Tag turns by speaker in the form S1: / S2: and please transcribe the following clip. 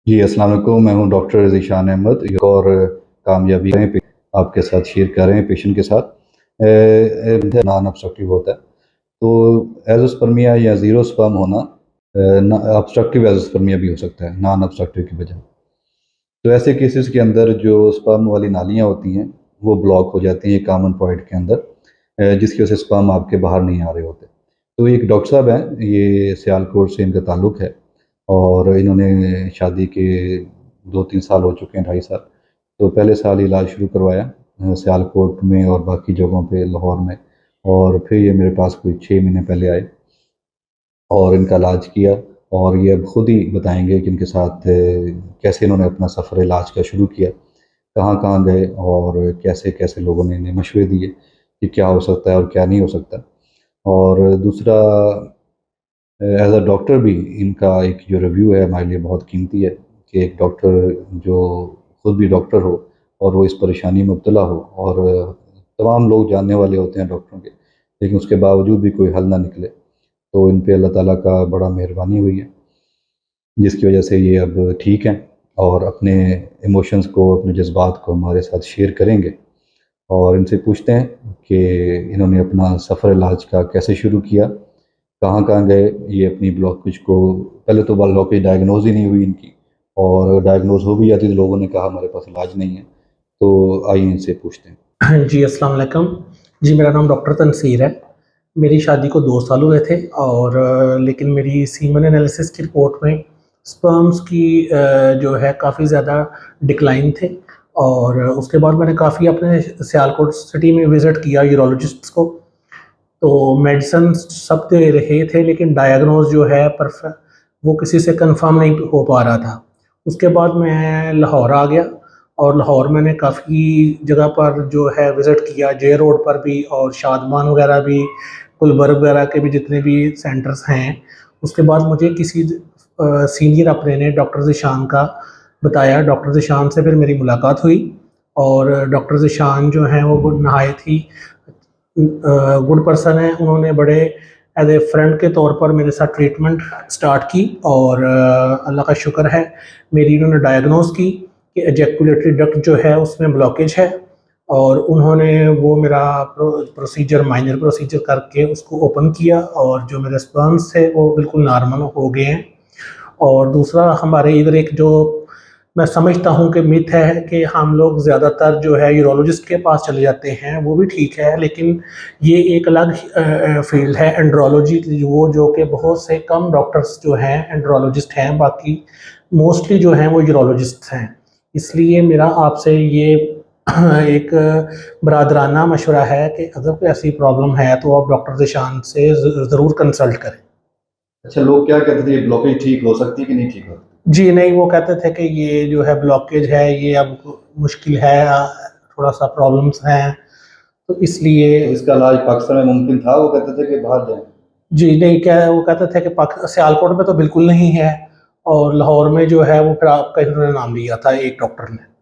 S1: जी, अस्सलाम वालेकुम। मैं हूँ डॉक्टर ज़ीशान अहमद। एक और कामयाबी आपके साथ शेयर कर रहे हैं पेशेंट के साथ। नॉन ऑब्स्ट्रक्टिव होता है। तो एज़ोस्पर्मिया या ज़ीरो स्पर्म होना ऑब्स्ट्रक्टिव एज़ोस्पर्मिया भी हो सकता है, नॉन ऑब्स्ट्रक्टिव की बजाय। तो ऐसे केसेस के अंदर जो स्पर्म वाली नालियाँ होती हैं, वो ब्लॉक हो जाती हैं कॉमन पॉइंट के अंदर, जिसकी वजह से स्पर्म आपके बाहर नहीं आ रहे होते। तो एक डॉक्टर साहब हैं, ये सियालकोट से इनका ताल्लुक़ है और इन्होंने शादी के 2-3 साल हो चुके हैं, ढाई साल। तो पहले साल इलाज शुरू करवाया सियालकोट में और बाकी जगहों पे, लाहौर में, और फिर ये मेरे पास कोई 6 महीने पहले आए और इनका इलाज किया। और ये अब खुद ही बताएँगे कि इनके साथ कैसे इन्होंने अपना सफ़र इलाज का शुरू किया, कहाँ-कहाँ गए और कैसे-कैसे लोगों ने इन्हें मशवरे दिए कि क्या हो सकता है और क्या नहीं हो सकता। और दूसरा, एज़ अ डॉक्टर भी इनका एक जो रिव्यू है हमारे लिए बहुत कीमती है कि एक डॉक्टर जो खुद भी डॉक्टर हो और वो इस परेशानी में मुब्तला हो, और तमाम लोग जानने वाले होते हैं डॉक्टरों के, लेकिन उसके बावजूद भी कोई हल ना निकले। तो इन पे अल्लाह ताला का बड़ा मेहरबानी हुई है, जिसकी वजह से ये अब ठीक हैं और अपने इमोशंस को, अपने जज़्बात को हमारे साथ शेयर करेंगे। और इनसे पूछते हैं कि इन्होंने अपना सफ़र इलाज का कैसे शुरू किया, कहाँ-कहाँ गए, ये अपनी ब्लॉकेज को, पहले तो ब्लॉकेज डायग्नोज़ ही नहीं हुई इनकी, और डायग्नोज़ हो भी जाती तो लोगों ने कहा हमारे पास इलाज नहीं है। तो आइए इनसे पूछते हैं।
S2: हाँ जी, अस्सलाम वालेकुम। जी, मेरा नाम डॉक्टर तनसीर है। मेरी शादी को 2 साल हुए थे और लेकिन मेरी सीमेन एनालिसिस की रिपोर्ट में स्पर्म्स की जो है काफ़ी ज़्यादा डिक्लाइन थे। और उसके बाद मैंने काफ़ी अपने सियालकोट सिटी में विज़िट किया यूरोलॉजिस्ट्स को। तो मेडिसिन सब दे रहे थे, लेकिन डायग्नोज़ जो है वो किसी से कन्फर्म नहीं हो पा रहा था। उसके बाद मैं लाहौर आ गया और लाहौर मैंने काफ़ी जगह पर जो है विज़िट किया, जे रोड पर भी और शादमान वगैरह भी, गुलबर्ग वगैरह के भी जितने भी सेंटर्स हैं। उसके बाद मुझे किसी सीनियर अपने ने डॉक्टर ज़ीशान का बताया। डॉक्टर ज़ीशान से फिर मेरी मुलाकात हुई और डॉक्टर ज़ीशान जो हैं वो नहायत ही गुड पर्सन है। उन्होंने बड़े एज़ ए फ्रेंड के तौर पर मेरे साथ ट्रीटमेंट स्टार्ट की और अल्लाह का शुक्र है मेरी इन्होंने डायग्नोज़ की कि एजैकुलेटरी डक्ट जो है उसमें ब्लॉकेज है। और उन्होंने वो मेरा प्रोसीजर, माइनर प्रोसीजर करके उसको ओपन किया और जो मेरे स्पर्म्स थे वो बिल्कुल नॉर्मल हो गए हैं। और दूसरा, हमारे इधर एक जो मैं समझता हूँ कि मिथ है कि हम लोग ज़्यादातर जो है यूरोलॉजिस्ट के पास चले जाते हैं, वो भी ठीक है, लेकिन ये एक अलग फ़ील्ड है एंड्रोलॉजी, वो जो कि बहुत से कम डॉक्टर्स जो हैं एंड्रोलॉजिस्ट हैं, बाकी मोस्टली जो हैं वो यूरोलॉजिस्ट हैं। इसलिए मेरा आपसे ये एक बरादराना मशवरा है कि अगर कोई ऐसी प्रॉब्लम है तो आप डॉक्टर ज़ीशान से ज़रूर कंसल्ट करें।
S1: अच्छा, लोग क्या कहते थे, ये ब्लॉकेज ठीक हो सकती है कि नहीं ठीक हो सकती?
S2: जी नहीं, वो कहते थे कि ये जो है ब्लॉकेज है, ये अब मुश्किल है, थोड़ा-सा प्रॉब्लम्स हैं, तो
S1: तो
S2: इसलिए।
S1: इसका इलाज पाकिस्तान में मुमकिन था? वो कहते थे कि बाहर जाएँ?
S2: जी नहीं, क्या वो कहते थे कि सियालकोट में तो बिल्कुल नहीं है और लाहौर में जो है वो फिर आपका इन्होंने नाम लिया था एक डॉक्टर ने।